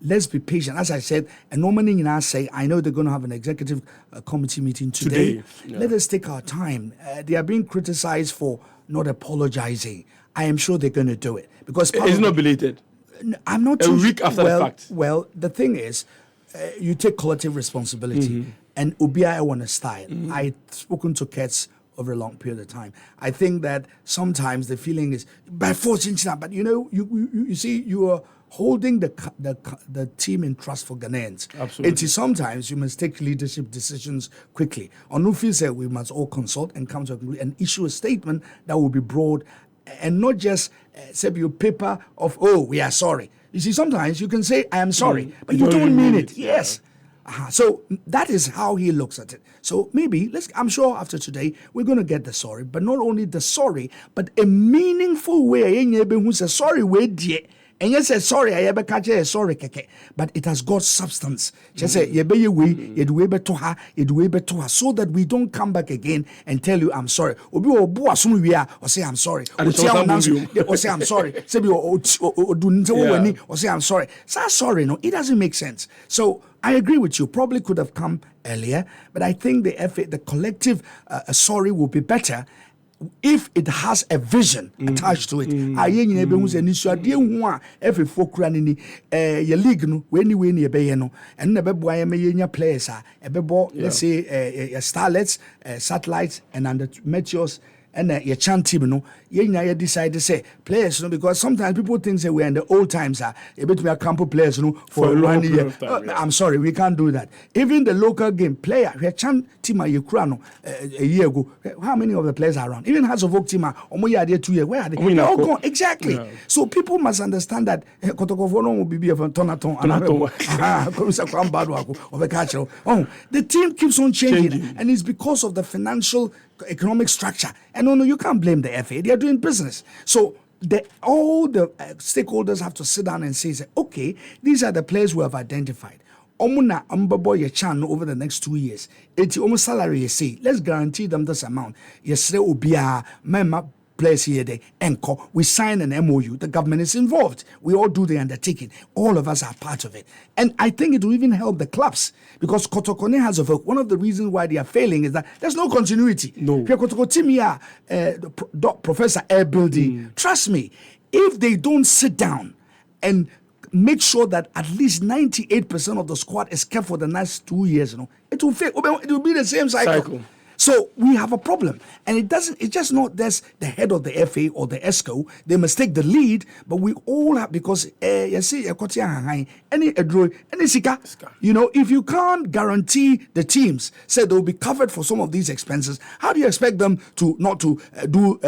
let's be patient. As I said, and Amoaning and I say, I know they're going to have an executive committee meeting today. Yeah. Let us take our time. They are being criticized for not apologizing. I am sure they're going to do it because it's not belated. I'm not a too week after the fact. Well, the thing is, you take collective responsibility, and Ubia want to style. I've spoken to Kets over a long period of time. I think that sometimes the feeling is by force, but you see, you are holding the team in trust for Ghanaians. Absolutely. It is sometimes you must take leadership decisions quickly. On Nufi said we must all consult and come to a conclusion and issue a statement that will be broad and not just say your paper of, oh, we are sorry. You see, sometimes you can say, I am sorry, but you don't mean it. Yes. So that is how he looks at it. So maybe, I'm sure after today, we're going to get the sorry, but not only the sorry, but a meaningful way. Who says sorry, and yes, sorry, I ever catch a sorry, but it has got substance. Just say, you'd way better her, so that we don't come back again and tell you, I'm sorry. Or say, I'm sorry. Or say, I'm sorry. Or say, I'm sorry. So sorry, no, it doesn't make sense. So I agree with you. Probably could have come earlier, but I think the collective sorry will be better if it has a vision attached to it. Every folk running your league no when you be no and never boy players let's say starlets, satellites and under meteors and your chant team no you decide to say players because sometimes people think say we're in the old times a bit we are camp players for a long year. I'm sorry, we can't do that. Even the local game player we chant team a year ago, how many of the players are around? Even House of Oak team are there 2 years, where are they? They're all gone. Exactly. So people must understand that Kotokofono will be from Tonaton the team keeps on changing. And it's because of the financial economic structure. And no, you can't blame the FA. They are doing business. So all the stakeholders have to sit down and say, okay, these are the players we have identified. Omuna ambabo ye chan over the next 2 years. Eti almost salary you say. Let's guarantee them this amount. Yesre ubia mema players here they encore. We sign an MOU. The government is involved. We all do the undertaking. All of us are part of it. And I think it will even help the clubs because Kotokone has one of the reasons why they are failing is that there's no continuity. No. Professor Air Building. Trust me, if they don't sit down and make sure that at least 98% of the squad is kept for the next 2 years, it will fail. It will be the same cycle. So we have a problem. And it's just not there's the head of the FA or the ESCO. They must take the lead, but we all have, because you see, any sika, if you can't guarantee the teams, say they will be covered for some of these expenses, how do you expect them to not to do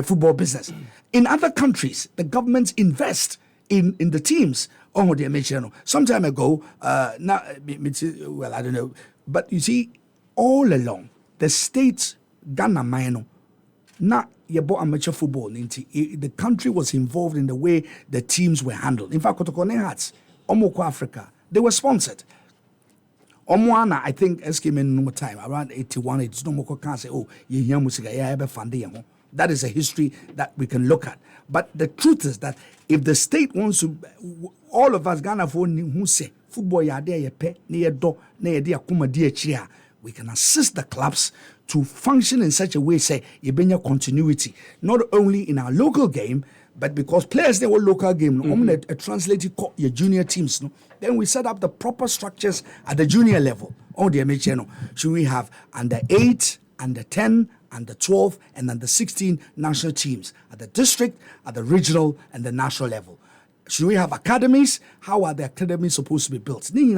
football business? In other countries, the governments invest in the teams. Some time ago, I don't know, but you see, all along, the states, Ghana, Mayano, not yebo amateur football. The country was involved in the way the teams were handled. In fact, Kotokone Hearts, Omoko Africa, they were sponsored. Omoana, I think, came in no time, around 81, it's no more can say, oh, that is a history that we can look at. But the truth is that if the state wants to, all of us, Ghana, who say, football, ya there, ya pe, near do, near dear, kuma dear chia. We can assist the clubs to function in such a way, say, you bring your continuity, not only in our local game, but because players, they were local game, translated your junior teams. Then we set up the proper structures at the junior level. Should we have under 8, under 10, under 12, and under 16 national teams at the district, at the regional, and the national level? Should we have academies? How are the academies supposed to be built? We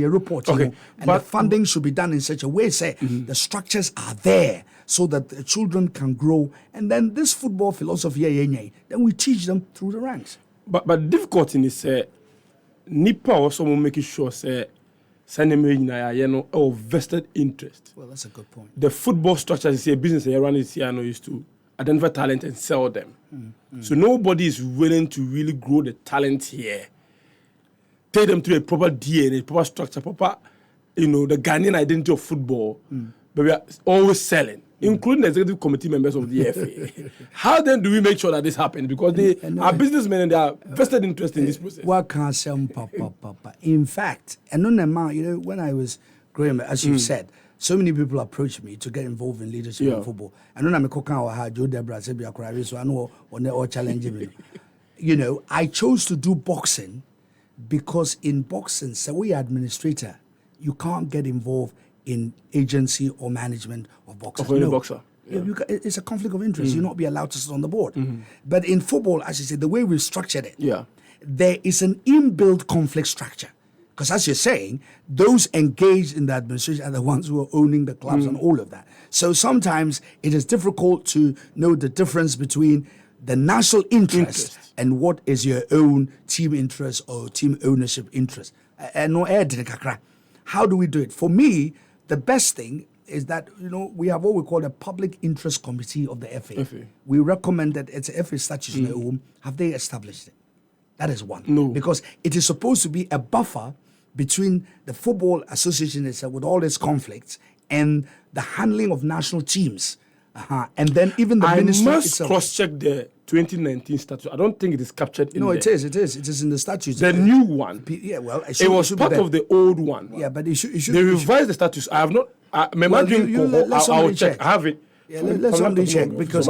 report, and the funding should be done in such a way, say, the structures are there so that the children can grow. And then this football philosophy, then we teach them through the ranks. But the difficulty is, Nipa also making sure, say, vested interest. Well, that's a good point. The football structure is a business around is used to identify talent and sell them. So nobody is willing to really grow the talent here. Take them to a proper DNA, proper structure, proper, the Ghanaian identity of football. But we are always selling, including the executive committee members of the FA. How then do we make sure that this happens? Because they are businessmen and they are vested interest in this process. What can sell, Papa? In fact, and on the amount, when I was growing up, as you said, so many people approached me to get involved in leadership in football. And when I'm a coca or Joe Debra, so I know on the challenging me. I chose to do boxing because in boxing, so we administrator, you can't get involved in agency or management of boxers. Of any boxer. Yeah. It's a conflict of interest. You'll not be allowed to sit on the board. But in football, as you said, the way we've structured it, there is an inbuilt conflict structure. Because as you're saying, those engaged in the administration are the ones who are owning the clubs and all of that. So sometimes it is difficult to know the difference between the national interest and what is your own team interest or team ownership interest. How do we do it? For me, the best thing is that, we have what we call a public interest committee of the FA. We recommend that it's FA statutes in the home. Have they established it? That is one. No. Because it is supposed to be a buffer between the Football Association itself with all its conflicts and the handling of national teams. And then even the ministry itself. I must cross-check the 2019 statute. I don't think it is captured in No, there. it is. It is in the statutes. The new one. Yeah, well, it was part of the old one. Yeah, but it should. They revised the statutes. I have not. I'll check. I have it. Yeah, let somebody check because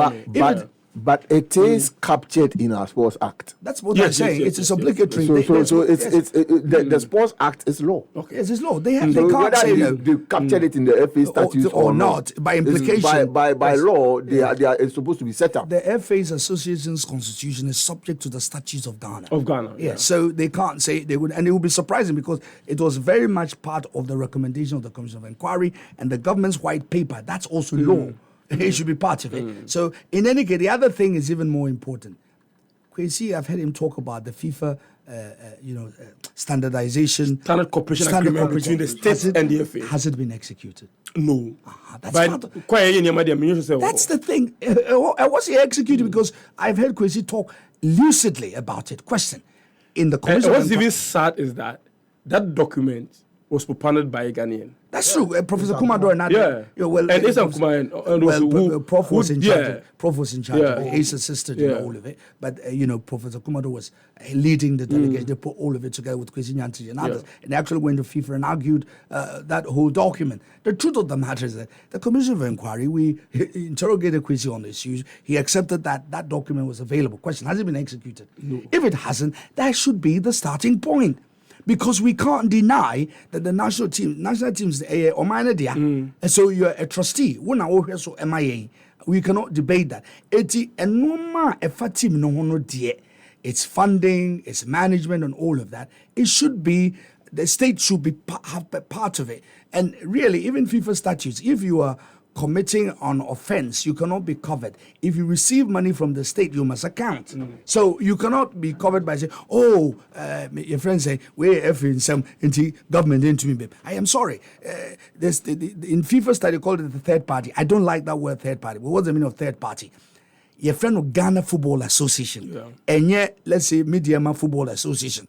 but it is captured in our Sports Act. That's what I'm saying. It's obligatory. So the Sports Act is law. Okay. Yes, it's law. They can't whether say they captured it in the FA statutes or not. By implication, by law, it's supposed to be set up. The FA's association's constitution is subject to the statutes of Ghana. Yeah. So they can't say they would, and it would be surprising because it was very much part of the recommendation of the Commission of Inquiry and the government's white paper. That's also law. It should be part of it. So in any case, the other thing is even more important. Kwesi, I've heard him talk about the FIFA, standardization. Standard cooperation agreement between the states and the FA. Has it been executed? No. That's the thing. Was he executed? Because I've heard Kwesi talk lucidly about it. Question. In the Commission. What's even sad is that document was propounded by a Ghanaian. That's true. Professor Kumador and and Isam Kumar, Prof was in charge. Prof was in charge. Yeah. He's assisted in all of it. But Professor Kumador was leading the delegation. They put all of it together with Kwesi Nyanti and others, and they actually went to FIFA and argued that whole document. The truth of the matter is that the Commission of Inquiry, we interrogated Kwesi on this issue. He accepted that document was available. Question: has it been executed? No. If it hasn't, that should be the starting point. Because we can't deny that the national teams, and so you're a trustee. We cannot debate that. It's funding, it's management, and all of that. It should be, the state should be have part of it. And really, even FIFA statutes, if you are committing an offense, you cannot be covered. If you receive money from the state, you must account. So you cannot be covered by saying, your friends say, we're in some government into me, babe. I am sorry. There's in FIFA study, they call it the third party. I don't like that word third party. But what's the meaning of third party? Your friend of Ghana Football Association. And yet, let's say, Mediama Football Association.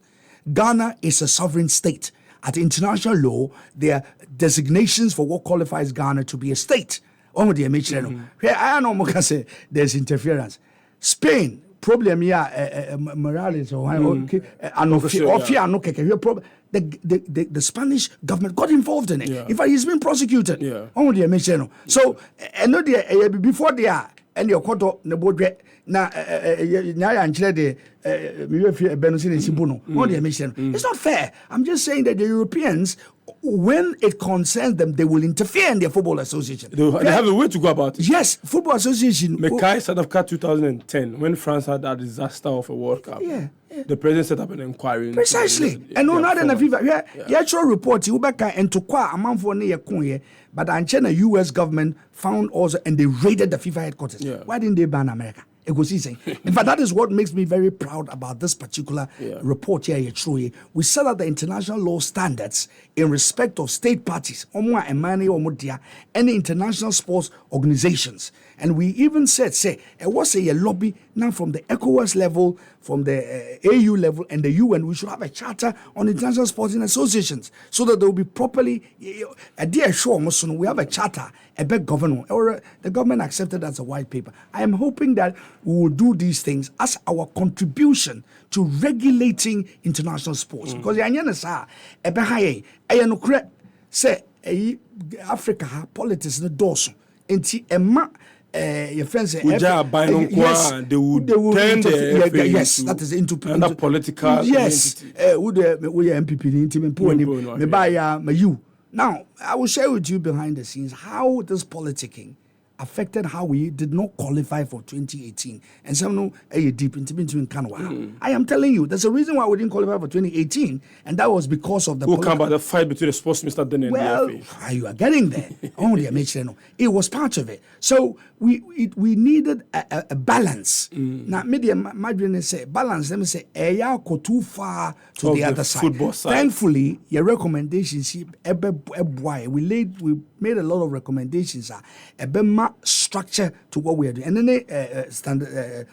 Ghana is a sovereign state. At international law, there are designations for what qualifies Ghana to be a state. I know there's interference. Spain, problem here, morality, the Spanish government got involved in it. In fact, he's been prosecuted. So, before they are, and your quarter, it's not fair. I'm just saying that the Europeans, when it concerns them, they will interfere in their football association. They have a way to go about it. Yes, football association. Mekai South Africa 2010, when France had that disaster of a World Cup. The president set up an inquiry. Precisely. And no, not in the FIFA. The actual report, and to qua a month for near Kunye, but the US government found also, and they raided the FIFA headquarters. Why didn't they ban America? In fact, that is what makes me very proud about this particular report here. We set up the international law standards in respect of state parties, and the international sports organizations. And we even said, say, it was a lobby now from the ECOWAS level, from the AU level, and the UN. We should have a charter on international sporting associations so that they will be properly. A dear show, we have a charter, a big government, or the government accepted as a white paper. I am hoping that we will do these things as our contribution to regulating international sports. Because say Africa politics no doso enti ema your friends say yes, they would turn the yes that is into political yes we MPP into me buy you. Now I will share with you behind the scenes how this politicking affected how we did not qualify for 2018. And some know deep into Kanwa. I am telling you, there's a reason why we didn't qualify for 2018, and that was because of the the fight between the sports minister then and the FA. You are getting there. Only I make sure it was part of it. So we needed a balance. Now, media margin say balance. Let me say, go too far to the other side. Thankfully, your recommendations, we made a lot of recommendations. Structure to what we are doing, and then standard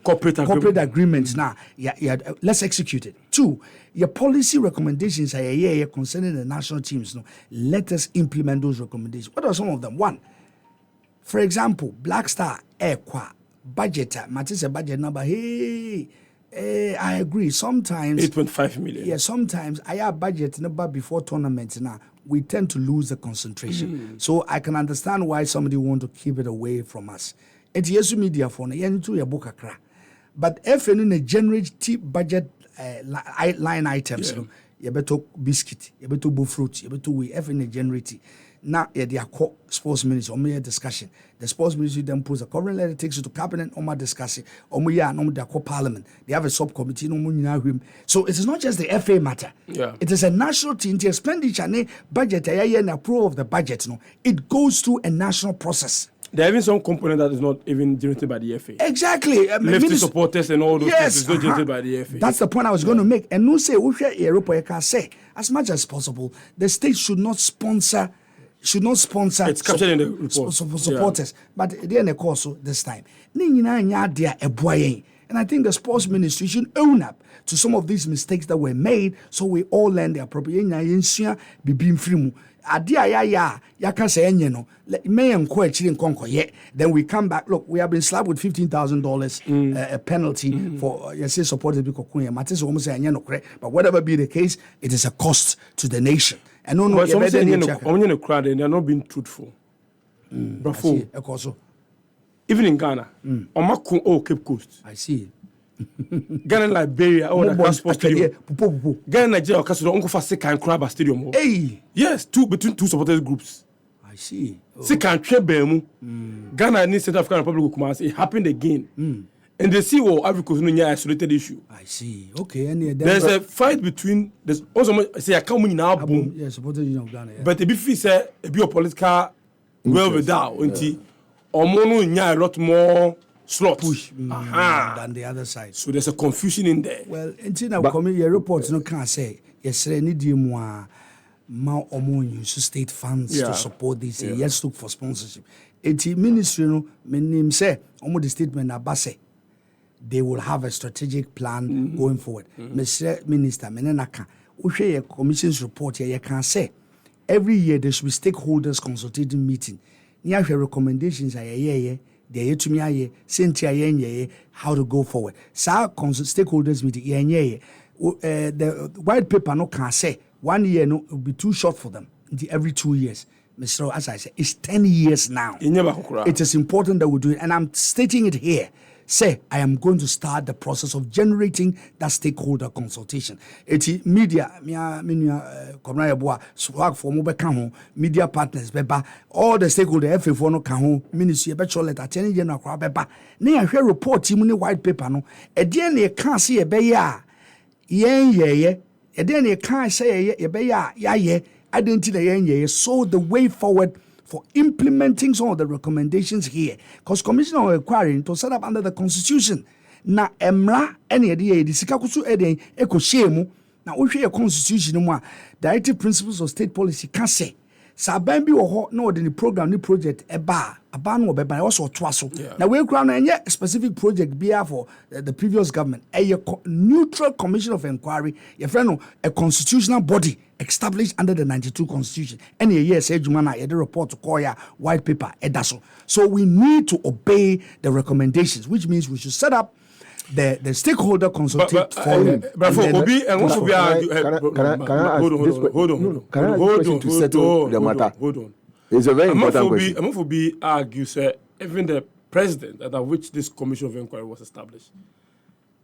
corporate agreements. Now, let's execute it. 2, your policy recommendations are concerning the national teams. No, let us implement those recommendations. What are some of them? 1, for example, Black Star Airqua budget. Matisse budget number. I agree. Sometimes 8.5 million. Yeah, sometimes I have budget number before tournaments now. We tend to lose the concentration. So I can understand why somebody want to keep it away from us. It's yes media phone. But if you generate budget line items, you better biscuit, you better fruit, you better we if in generate. Now, they are sports ministry on my discussion. The sports ministry then puts a covering letter, takes it to cabinet on my discussion. They parliament. They have a subcommittee. So it is not just the FA matter. Yeah. It is a national team. The expenditure and budget and approval of the budget. It goes through a national process. There are even some component that is not even generated by the FA. Exactly. Lefty supporters and all those things is not generated by the FA. That's the point I was going to make. And no say, Europe, I can say, as much as possible, the state should not sponsor. It's captured in the report. Supporters, but they're in the course this time. And I think the sports ministry should own up to some of these mistakes that were made, so we all learn the appropriate. Then we come back. Look, we have been slapped with $15,000 a penalty for supporters because but whatever be the case, it is a cost to the nation. And no, but some say in the crowd and they're not being truthful. Even in Ghana, Cape Coast. I see. Ghana, Liberia, all the sports stadium. Ghana, Nigeria, Uncle for second crab stadium. Hey, yes, between two supporters groups. I see. Second trip, Ghana and Central African Republic Kumasi. It happened again. And they see Africa is an isolated issue. I see. Okay, and there's a fight between. There's also say I come in now, boom. Yeah, supporters of Ghana. Yeah. But if you say a political well without, or a lot more slots push than the other side. So there's a confusion in there. Well, until now, your reports no can say yes, need you more use state funds to support this. Yes, look for sponsorship. Eti ministry no menim say the statement abase. They will have a strategic plan going forward. Mr. Minister, Menenaka, we share a commission's report here. You can say every year there should be stakeholders consultative meeting. You have your recommendations. They're to me how to go forward. So stakeholders meeting. The white paper no can say 1 year no will be too short for them. Every 2 years. Mr. As I said, it's 10 years now. It is important that we do it, and I'm stating it here. Say, I am going to start the process of generating that stakeholder consultation. Eti media, media partners, all the stakeholders, FA4 no can ministry, letter, Attorney General, ne a report, team white paper no. Again, you can't see a beya, again, you can't say a beya, identity, so the way forward for implementing some of the recommendations here. Because Commissioner are requiring to set up under the Constitution. Na emra any idea the sikakusu eden eko shemu na wo hwe Constitution mu a directive principles of state policy can say Saban bi wo ho no the program ni project aba no obeba also twaso. Now we crown na specific project be for the previous government. A neutral commission of inquiry, your friend a constitutional body established under the 92 constitution. Any year say jumana the report to Koya white paper edaso. So we need to obey the recommendations, which means we should set up the stakeholder consultative forum. But for Obi and what we are hold on to settle the matter. Hold on. It's a very important question. Amoaning argues even the president under which this commission of inquiry was established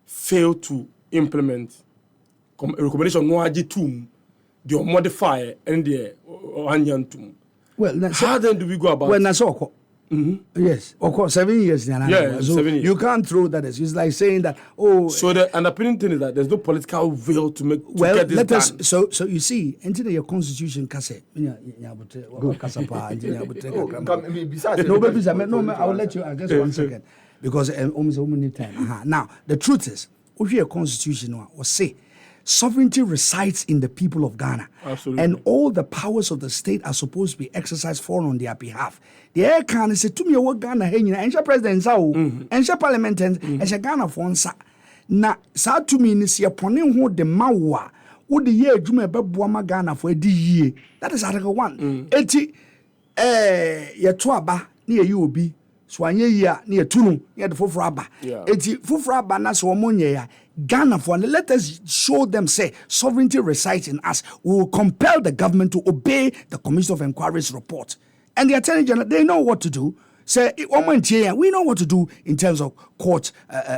failed to implement a recommendation no agitum the modify and the anyantum. Well, how then do we go about? Well, that's all. Yes, of course, 7 years. Yeah, so 7 years. You can't throw that. It's like saying that, oh. So the underpinning thing is that there's no political will to make. Well, get this let us. done. So you see, until your constitution, besides, No, I will let you. Just 1 second, because almost need time. Now, the truth is, if your constitution was say. Sovereignty resides in the people of Ghana. Absolutely. And all the powers of the state are supposed to be exercised for on their behalf. The air can say to me what Ghana and president and parliament and Ghana for one. Na sa to me is your pony who the mawa would the year Jume Babuama Ghana for a year. That is Article 1. 80 Yatuaba near UOB. Swanye ya near Tunu near the Fufraba. Eti Fufraba na so monye Ghana for let us show them say sovereignty resides in us. We will compel the government to obey the Commission of Inquiry's report. And the Attorney General, they know what to do. Say, we know what to do in terms of court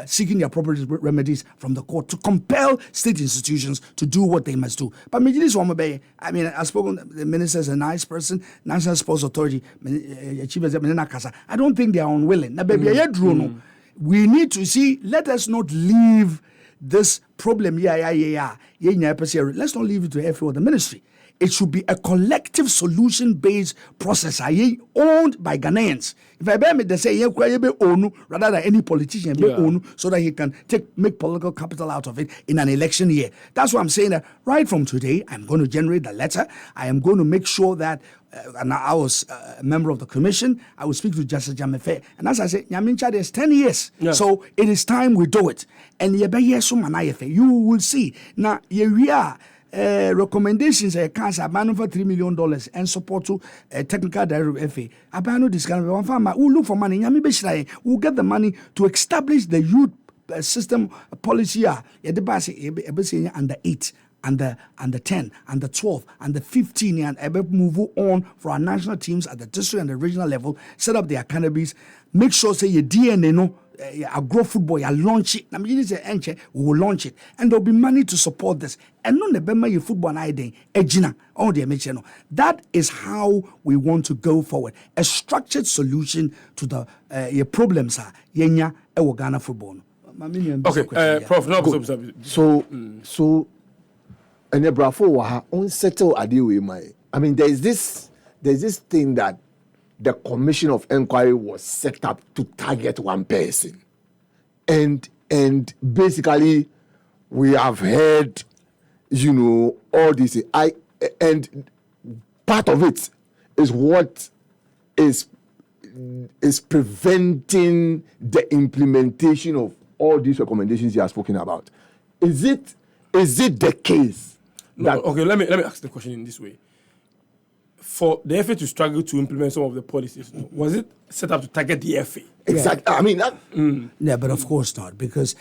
seeking the appropriate remedies from the court to compel state institutions to do what they must do. But I mean, I spoke. The minister is a nice person. National Sports Authority, I don't think they are unwilling. Now, baby, we need to see. Let us not leave this problem. Let's not leave it to FA or the ministry. It should be a collective solution-based process owned by Ghanaians. If I they say rather than any politician so that he can make political capital out of it in an election year. That's why I'm saying that right from today, I'm going to generate the letter. I am going to make sure that, and I was a member of the commission, I will speak to Justice Jamefe. And as I said, Nyamincha, there's 10 years. Yeah. So it is time we do it. And you will see. Now, we are. Recommendations cancer ban for $3 million and support to technical director of FA. Abano this kind of one farmer who look for money. We'll get the money to establish the youth system policy. Under 8, under 10, under 12, under 15, and move on for our national teams at the district and the regional level. Set up their academies. Make sure say your DNA no. I grow football, I launch it. We will launch it, and there'll be money to support this. And no, the football idea, that is how we want to go forward. A structured solution to the your problems. Ghana football. Okay, Prof. No, so, and the bravo unsettle adiwe my. I mean, there's this thing that. The Commission of Inquiry was set up to target one person. And basically, we have heard, all this. And part of it is what is preventing the implementation of all these recommendations you are speaking about. Is it the case? Okay, let me ask the question in this way. For the FA to struggle to implement some of the policies, was it set up to target the FA? Exactly. Yeah. I mean, yeah, but of course not, because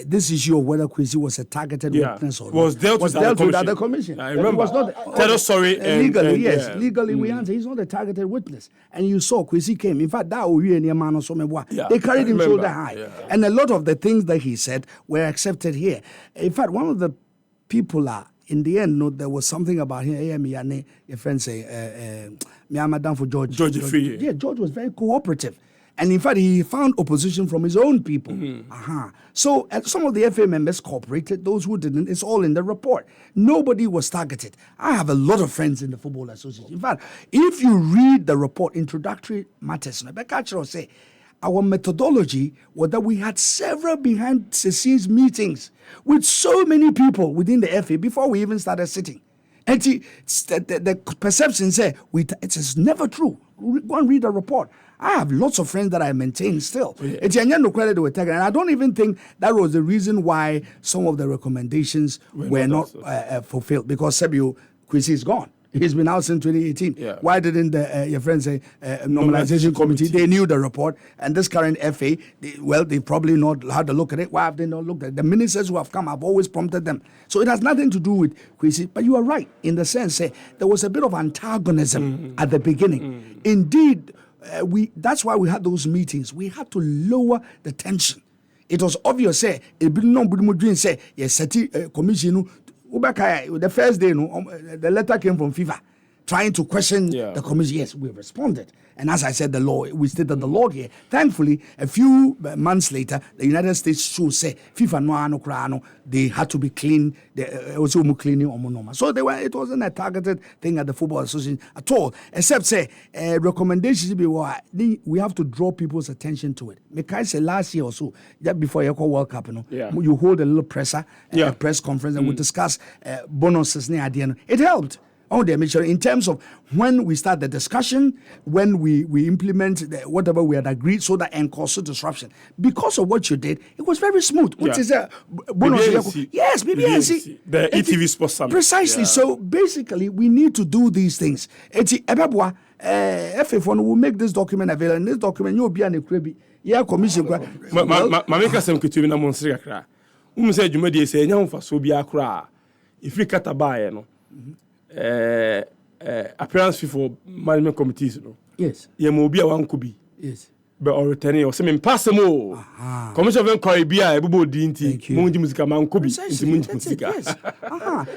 this issue of whether Kwesi was a targeted witness or was dealt with at the commission. I remember. Was not, tell us sorry. Legally, yes. Legally, we answer. He's not a targeted witness. And you saw Kwesi came. In fact, they carried him shoulder high. Yeah. And a lot of the things that he said were accepted here. In fact, one of the people in the end, there was something about him. Your friend say, Madam for George. Yeah, George was very cooperative. And in fact, he found opposition from his own people. So some of the FA members cooperated, those who didn't, it's all in the report. Nobody was targeted. I have a lot of friends in the Football Association. In fact, if you read the report, introductory matters, say, our methodology was that we had several behind-the-scenes meetings with so many people within the FA before we even started sitting. And the perception say it is never true. Go and read the report. I have lots of friends that I maintain still. It's no credit with and I don't even think that was the reason why some of the recommendations were not fulfilled, because Sebio Kwesi is gone. He's been out since 2018. Yeah. Why didn't your friends say normalization committee? They knew the report, and this current FA, they probably not had a look at it. Why have they not looked at it? The ministers who have come have always prompted them. So it has nothing to do with Kwesi. But you are right in the sense there was a bit of antagonism at the beginning. Indeed, that's why we had those meetings. We had to lower the tension. It was obvious. Commission. The first day, the letter came from FIFA trying to question the commission. Yes, we responded. And as I said, we stated the law here. Thankfully, a few months later, the United States should say FIFA they had to be clean. They also cleaning omonoma. So it wasn't a targeted thing at the Football Association at all. Except say recommendations we have to draw people's attention to it. Because say last year or so, just before you call World Cup, you hold a little press conference and we discuss bonuses near the end. It helped. In terms of when we start the discussion, when we implement whatever we had agreed, so that and cause disruption. Because of what you did, it was very smooth, which is a bonus. Yes, BBNC. The ETV Sports Summit. Precisely. Yeah. So basically, we need to do these things. FF1 will make this document available, and this document you'll be an equity. Yeah, commission. Mamika sem kutu na monsri kakra. Say jumadi say nya mfa so bia kra. If we cut a buy no. Appearance fee for management committees, Yes. Yemobia one could be. Yes. But or returning or some impossible. Commission of Inquiry be a Bubo Dinty, Mundi Musica Man could be into Mundi Musica. Yes.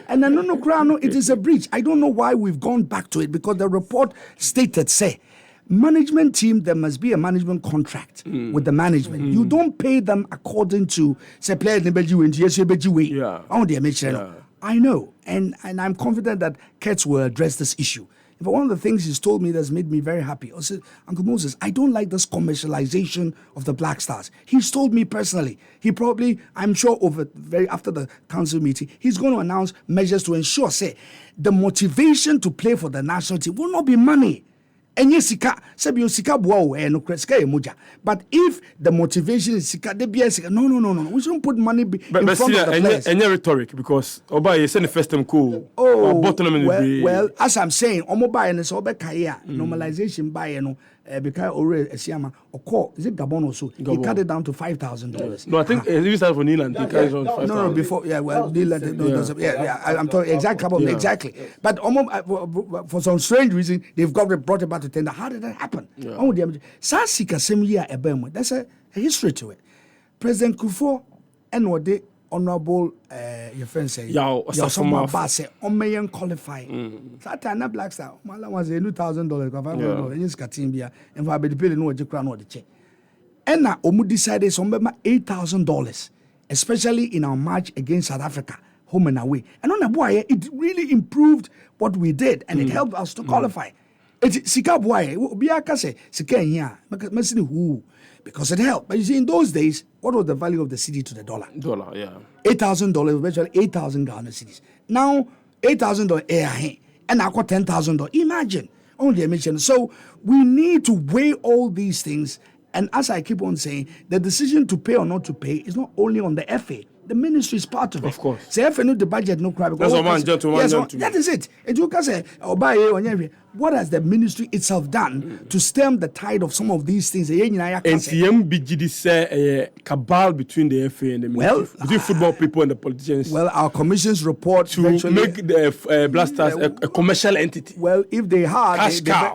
And no crown, it is a breach. I don't know why we've gone back to it, because the report stated, management team, there must be a management contract with the management. You don't pay them according to, say, player I know, and I'm confident that Kurtz will address this issue. But one of the things he's told me that's made me very happy. I said, Uncle Moses, I don't like this commercialization of the Black Stars. He's told me personally. He probably, I'm sure, after the council meeting, he's going to announce measures to ensure, the motivation to play for the national team will not be money. And yes, but if the motivation is sika, no. We shouldn't put money in front of the players. And rhetoric, because Oba is the first time cool. Well, as I'm saying, Omoba and so normalization by because already Siama or is it Gabon also? He cut it down to $5,000. No, I think he started for Neeland. No, before Neeland. I'm talking exact Gabon, exactly. But for some strange reason, they've brought it back to tender. How did that happen? Sasika same year that's a history to it. President Kufuor and what they honorable your friend say qualify. Satana Black Star Mala was $2,000 $500 yes Katimbia and for be the no crown or the check. And now Omu decided some $8,000, especially in our match against South Africa, home and away. And on the boy, it really improved what we did and it helped us to qualify. It's Sika boy, Biaka say Sika here, because it helped. But you see, in those days, what was the value of the cedi to the dollar? $8,000, virtually 8,000 Ghana cedis. Now, $8,000 and I got $10,000. Imagine, only a mention. So we need to weigh all these things. And as I keep on saying, the decision to pay or not to pay is not only on the FA. The ministry is part of it. Of course. Say FA the budget no crap. That's one gentleman. That is it. And you can say, what has the ministry itself done to stem the tide of some of these things? And TMBGD say a cabal between the FA and the ministry, between football people and the politicians. Well, our commission's report to make the Blasters a commercial entity. Well, if they are,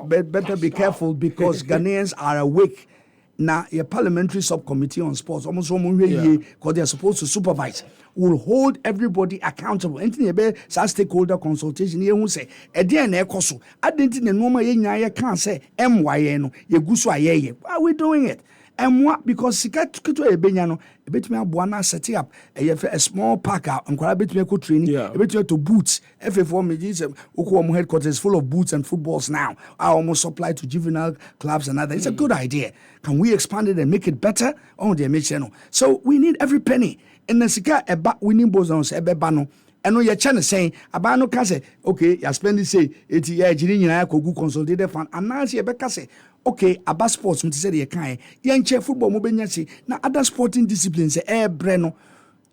they better be careful, because Ghanaians are awake. Now, a parliamentary subcommittee on sports, almost because they are supposed to supervise, will hold everybody accountable. Anything about stakeholder consultation, you won't say, a DNA cosu. I didn't know my can't say, MYN, Yegusu. Why are we doing it? And what? Because Sikato Benyano, a bit me Buana setting up a small park out and quite a bit me training, a bit to boots. FF4 Ukwam headquarters full of boots and footballs now. I almost supply to juvenile clubs and others. It's a good idea. Can we expand it and make it better? Oh, dear, channel. So we need every penny. And the Sika winning bozons, Ebebano. And when you're trying to say, Abano can say, okay, you spend this say, it's yeah, Jinian, Kogu consolidated fund, and now see a say, okay, about sports, say the kind, young chair football, mobility, now other sporting disciplines, breno.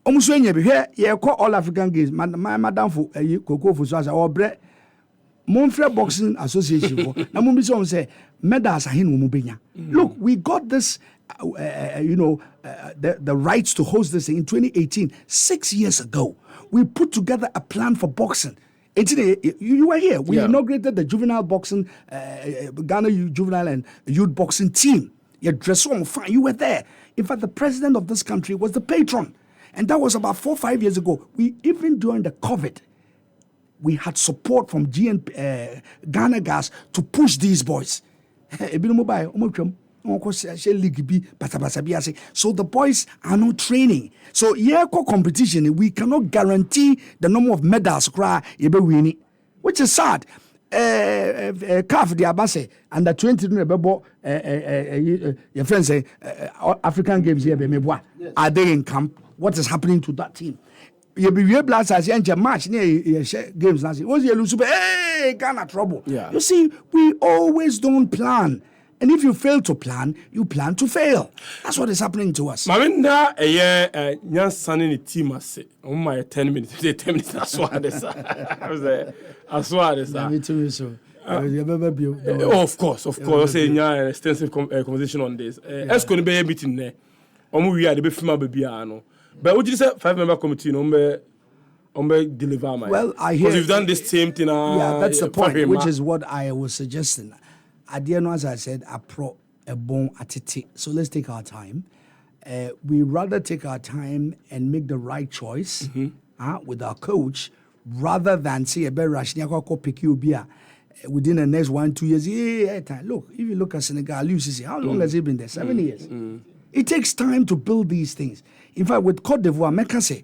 Almost when you be here, you call all African games, my madam for Coco for Swaza or Bre Monfrey Boxing Association. Now, Mumbi say, medals are in Mubina. Look, we got this, the rights to host this in 2018, 6 years ago. We put together a plan for boxing. You were here. We inaugurated the juvenile boxing, Ghana juvenile and youth boxing team. You dress on fine. You were there. In fact, the president of this country was the patron. And that was about 4 or 5 years ago. Even during the COVID, we had support from Ghana Gas to push these boys. So the boys are not training. So competition, we cannot guarantee the number of medals winning, which is sad. CAF the Abase under 20 your friends say African games here are they in camp? What is happening to that team? You be real blast as you match near games last year. Was you lose? Hey, Ghana trouble. Yeah. You see, we always don't plan. And if you fail to plan, you plan to fail. That's what is happening to us. Maminda a year, young son in the team, I say, oh my 10 minutes, 10 minutes, I swear this. I swear this. So. Of course. I say, an extensive conversation on this. It's going to be a meeting there. We are the best baby. But what did you say? 5-member committee, deliver my. Well, I hear. Because we've done this same thing. Yeah, that's the point, which is what I was suggesting. At the end, as I said, a bon atiti. So let's take our time. We rather take our time and make the right choice with our coach, rather than say a better Rashniako pick you beer within the next 1-2 years. Yeah, time. Look, if you look at Senegal, how long has he been there? 7 years. It takes time to build these things. In fact, with Cote d'Ivoire, Mecca say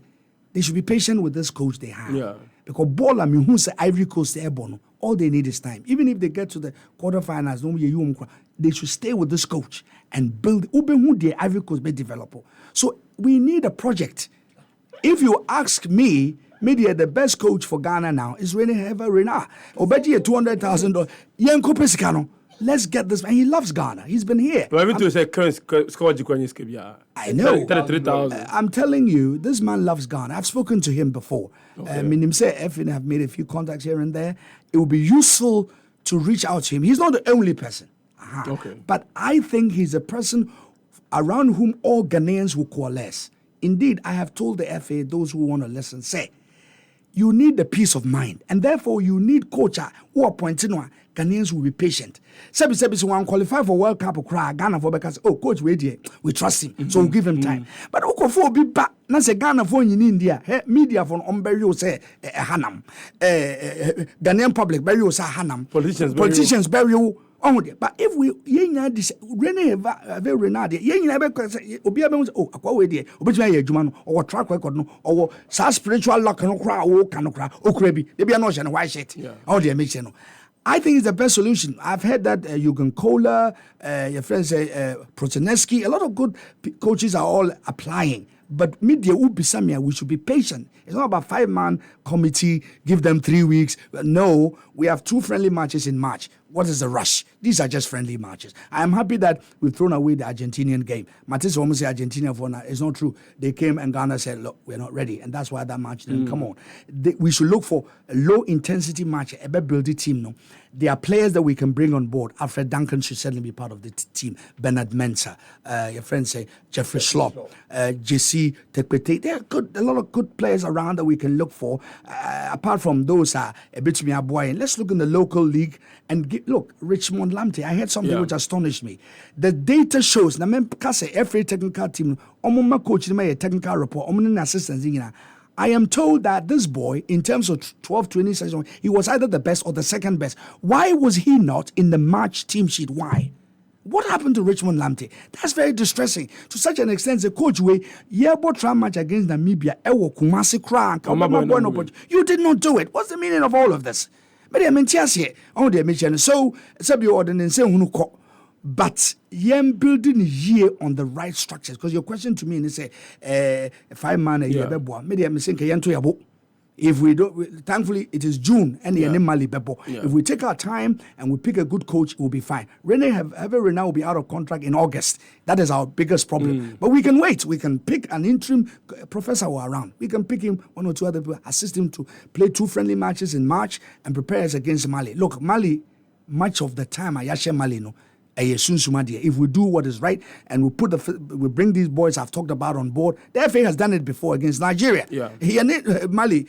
they should be patient with this coach they have. Yeah. Because ball, I mean, who's the Ivory Coast airborne? All they need is time. Even if they get to the quarterfinals, they should stay with this coach and build. The Ivory Coast be developer. So we need a project. If you ask me, maybe the best coach for Ghana now is René Renard. Obeji $200,000. Yenko Pesicano. Let's get this man. He loves Ghana. He's been here. I know. 3,000. I'm telling you, this man loves Ghana. I've spoken to him before. FN have made a few contacts here and there. It will be useful to reach out to him. He's not the only person. Okay. But I think he's a person around whom all Ghanaians will coalesce. Indeed, I have told the FA, those who want to listen, say, you need the peace of mind. And therefore, you need coach who are pointing on Ghanaians will be patient. Sebi one qualify for World Cup or Ghana for because coach we trust him, so we'll give him time. But Okofo be back. Na say Ghana for in India, media for Omberio say Hanam, Ghanaian public burial say Hanam, politicians burial. But if we this René very Renard, never obi abem akwa we dey obetuma ye adwuma no or track record no or sa spiritual luck no kra o kanokra okra bi dey be no hye no white shirt all dey make no. I think it's the best solution. I've heard that Jürgen Kohler, your friends say Protaneski, a lot of good coaches are all applying. But media Ubisamia, we should be patient. It's not about 5-man committee, give them 3 weeks. No, we have 2 friendly matches in March. What is the rush? These are just friendly matches. I am happy that we've thrown away the Argentinian game. Matis almost said Argentina for now. It's not true. They came and Ghana said, look, we're not ready. And that's why that match didn't come on. We should look for a low-intensity match, a build team. No, there are players that we can bring on board. Alfred Duncan should certainly be part of the team. Bernard Mensah, your friends say Jeffrey Slop, JC Tekpete. There are a lot of good players around that we can look for. Apart from those, a bit me boy. Let's look in the local league and look, Richmond Lamte. I heard something which astonished me. The data shows, every technical team, coach, technical report, assistants. I am told that this boy, in terms of 12-20 seasons, he was either the best or the second best. Why was he not in the March team sheet? Why? What happened to Richmond Lamte? That's very distressing. To such an extent, the coach way, match against Namibia, you did not do it. What's the meaning of all of this? But but building a year on the right structures. Because your question to me is 5-man a year. If we don't, thankfully it is June and the Mali Bebo. Yeah. If we take our time and we pick a good coach, we'll be fine. Rene will be out of contract in August. That is our biggest problem. But we can wait. We can pick an interim professor who are around. We can pick him, one or two other people, assist him to play 2 friendly matches in March and prepare us against Mali. Look, Mali, much of the time, Ayashe Mali, no. If we do what is right and we bring these boys I've talked about on board, the FA has done it before against Nigeria. Mali,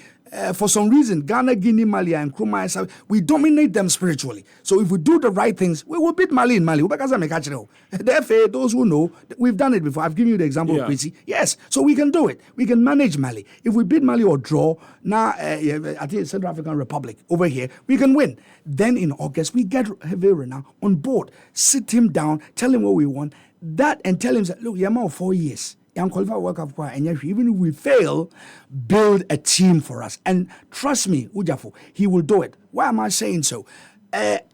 for some reason, Ghana, Guinea, Mali, and Nkrumah, we dominate them spiritually. So if we do the right things, we will beat Mali in Mali. The FA, those who know, we've done it before. I've given you the example of Quincy. Yes, so we can do it. We can manage Mali. If we beat Mali or draw, now I think Central African Republic over here, we can win. Then in August, we get Hervé now on board, sit him down, tell him what we want, that and tell him, look, you're out 4 years. Even if we fail, build a team for us. And trust me, Ujafo, he will do it. Why am I saying so?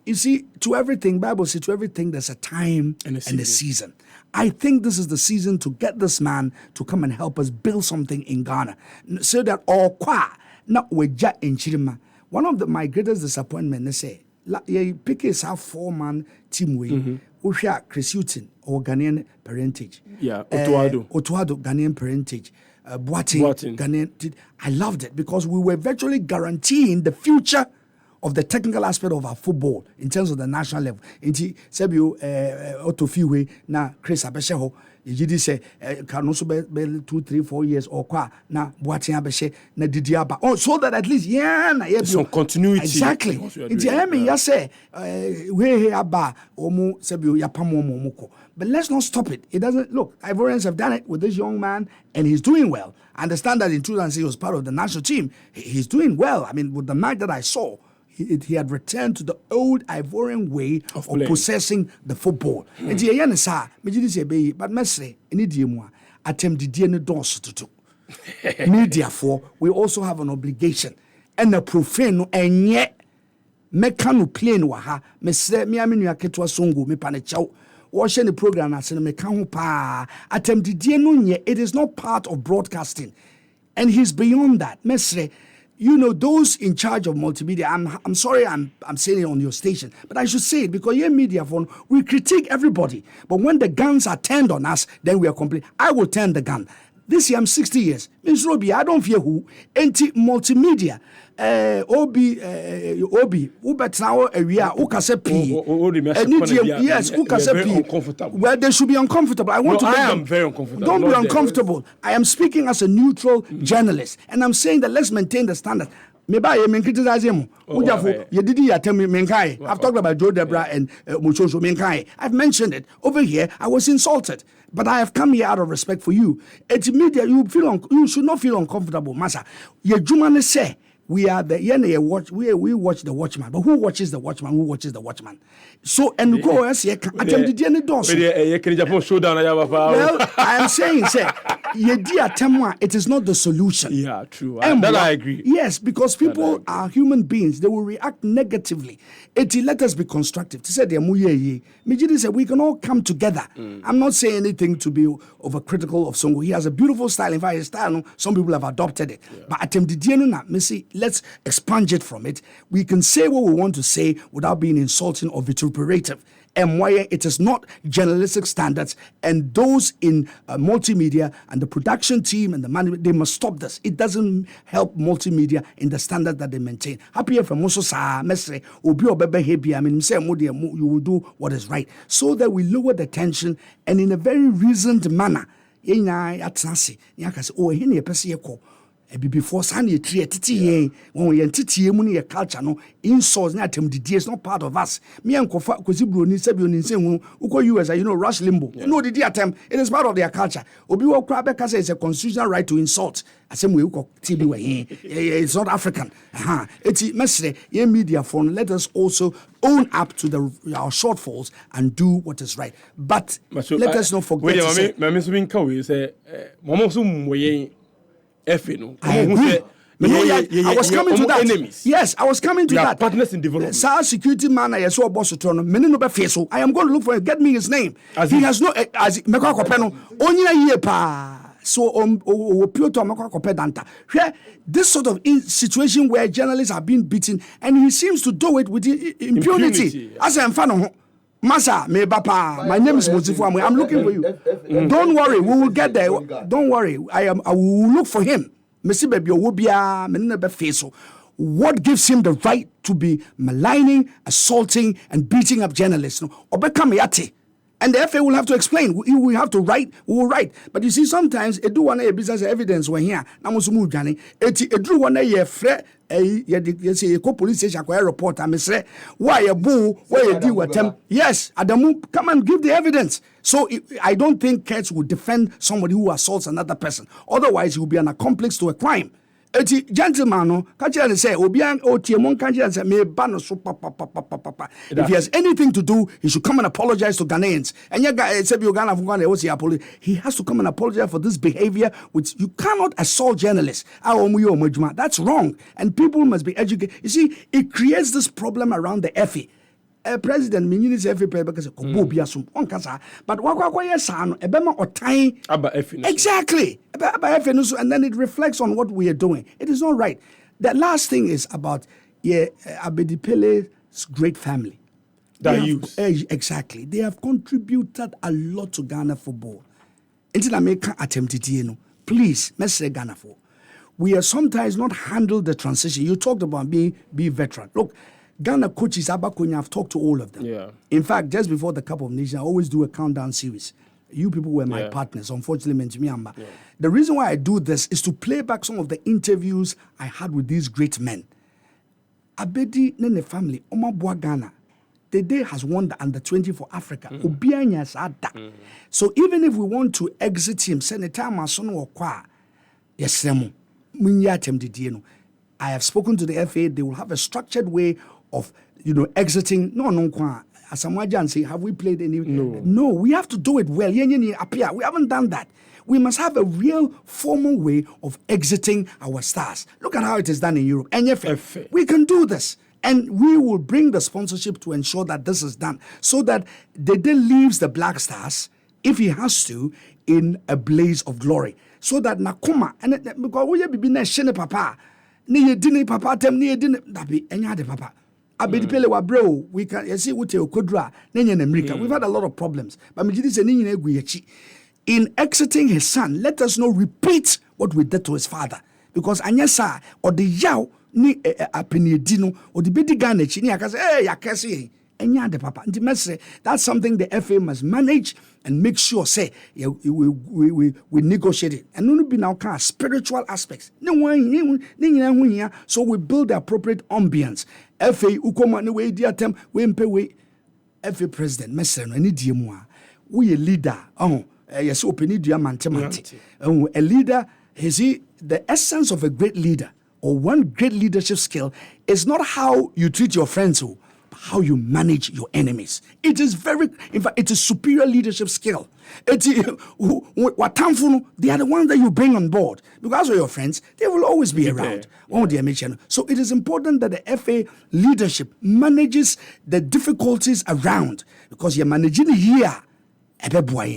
You see, to everything, Bible says, to everything there's a time and a season. I think this is the season to get this man to come and help us build something in Ghana. So that all not weja in Chirima. One of my greatest disappointment, they say, pick a 4-man team way. Chris Hutton or Ghanaian parentage. Otuado Ghanaian parentage. Boateng Ghanaian. I loved it because we were virtually guaranteeing the future of the technical aspect of our football in terms of the national level. Inti Sebio Otofiwe na Chris Abesheho. You say can also be 2, 3, 4 years or qua na Boateng Abeshe na Didiaba. Oh, so that at least some continuity. Exactly. But let's not stop it. It doesn't look. Ivorians have done it with this young man, and he's doing well. I understand that in 2006 he was part of the national team. He's doing well. I mean, with the match that I saw, he had returned to the old Ivorian way of possessing the football. And but Messi, media for we also have an obligation and a profane and yet mekano plane waha mesre mi amenu aketo songo me panechaw watching the program as me kan ho pa attempt no nye. It is not part of broadcasting, and he's beyond that. Mesre, you know, those in charge of multimedia, I'm sorry I'm saying it on your station, but I should say it because you're media phone, we critique everybody, but when the guns are turned on us, then we are complete. I will turn the gun. This year I'm 60 years. Miss Robbie, I don't fear who. Multimedia. Obi, Ubetao area, Ukase P. Yes, Ukase P. Well, they should be uncomfortable. I am very uncomfortable. Don't be uncomfortable. I am speaking as a neutral journalist, and I'm saying that let's maintain the standard. Maybe I am criticizing you. I've talked about Joe Debra and Muchocho Menkai. I've mentioned it. Over here, I was insulted. But I have come here out of respect for you. At media, you should not feel uncomfortable, Masa. Your Jumane say we are the we watch the watchman. But who watches the watchman? Who watches the watchman? So and go as well, I am saying, say, it is not the solution. Yeah, true. That I agree. Yes, because people are human beings. They will react negatively. Let us be constructive. To say Mijidi said we can all come together. I'm not saying anything to be overcritical of Songo. He has a beautiful style. In fact, his style, some people have adopted it. But let's expunge it from it. We can say what we want to say without being insulting or vituperative. And why it is not journalistic standards, and those in multimedia and the production team and the management, they must stop this. It doesn't help multimedia in the standard that they maintain. Happy for Moso sa mesre obi obebe hebi. I mean, say you will do what is right, so that we lower the tension and in a very reasoned manner. Before Sunday, when we enter culture, no insults, it's not part of us. Me and Kosi Bruni said, you as Rush Limbo. No, the attempt, it is part of their culture. Obiwo Krabeka says it's a constitutional right to insult. I say, it's not African. It's messy. Media phone. Let us also own up to our shortfalls and do what is right. But let us not forget to say. I agree. I was coming to that. Enemies. Yes, I was coming to that. Partners in development. Security man, I saw boss to I am going to look for him. Get me his name. He has no as Mekako Peno. Only a year pa. so pure to danta. Where this sort of situation where journalists are being beaten, and he seems to do it with impunity. As I'm fan Masa, me bapa, my name is Mosifu. I'm looking for you. Don't worry, we will get there. Don't worry, I will look for him. Messi baby wobia, menina be face. What gives him the right to be maligning, assaulting, and beating up journalists? No, obekame yate. And the FA will have to explain. We will have to write. We will write. But you see, sometimes it do one a business evidence when here. Namusumu jani. It do one a fre. You see, police station acquire report. I say, why a boo? Why you deal with them? Yes, Adamu, come and give the evidence. So I don't think Kurtz would defend somebody who assaults another person. Otherwise, he will be an accomplice to a crime. Eti gentleman no kachi say obian otiemon kachi say me ba no so papa. If he has anything to do, he should come and apologize to Ghanaians. And he has to come and apologize for this behavior, which you cannot assault journalists. That's wrong, and people must be educated. You see, it creates this problem around the FA. President means every paper because but exactly, and then it reflects on what we are doing. It is not right. The last thing is about Abedi Pele's great family. Exactly, they have contributed a lot to Ghana football. Until I make an attempt to please, let's say Ghana for. We have sometimes not handled the transition. You talked about being veteran. Look. Ghana coaches, Abakonya, I've talked to all of them. Yeah. In fact, just before the Cup of Nations, I always do a countdown series. You people were my partners, unfortunately, Menchimiamba. Yeah. The reason why I do this is to play back some of the interviews I had with these great men. Abedi Nene family, Omabua Ghana, the day has won the under-20 for Africa. So even if we want to exit him, Senator Mason or Kwa, yes, I have spoken to the FA. They will have a structured way of, exiting. Asamoah say, have we played any? No, we have to do it well. We haven't done that. We must have a real formal way of exiting our stars. Look at how it is done in Europe. And we can do this. And we will bring the sponsorship to ensure that this is done. So that Dede leaves the Black Stars, if he has to, in a blaze of glory. So that Nakuma, and because we be na papa, ni dini papa tem ni dini dabi enya de papa. Abedi Pele wa bro, we can see ute okodra nenye America. We've had a lot of problems, but me say ni egu yechi. In exiting his son, let us not repeat what we did to his father, because anyasa or the yaw ni apeni dino or the bedi Ghana chi ni akase yakese enya de papa. That's something the FA must manage and make sure say we negotiate it. And no be now kind of spiritual aspects. So we build the appropriate ambience. FA ukoma no way dia tem we mpe we FA president mesere no ani die mu a we a leader yes openi dia mante a leader is the essence of a great leader or one great leadership skill is not how you treat your friends how you manage your enemies. It is in fact, it is superior leadership skill. They are the ones that you bring on board. Because of your friends, they will always be around. So it is important that the FA leadership manages the difficulties around. Because you're managing the year.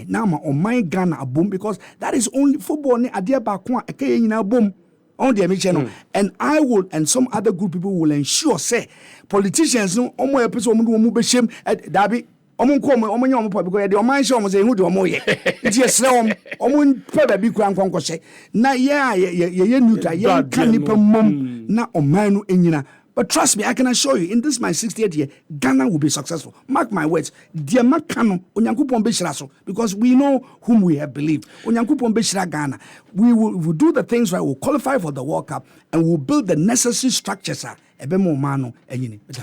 Now, on my Ghana, boom, because that is only football. Boom. On the channel, and I will, and some other good people will ensure, say, politicians no omo episode omo be shame at Dabi omo nko omo nya omo because the omo show omo say who do omo ye nti esre omo pe bi kura nkonko hye na ye nutra ye kan nipa mom na oman no enyina. But trust me, I can assure you, in this my 60th year, Ghana will be successful. Mark my words. Dear Makano, Onyankopon beshira so, because we know whom we have believed. Onyankopon beshira Ghana. We will do the things right. We'll qualify for the World Cup and we'll build the necessary structures.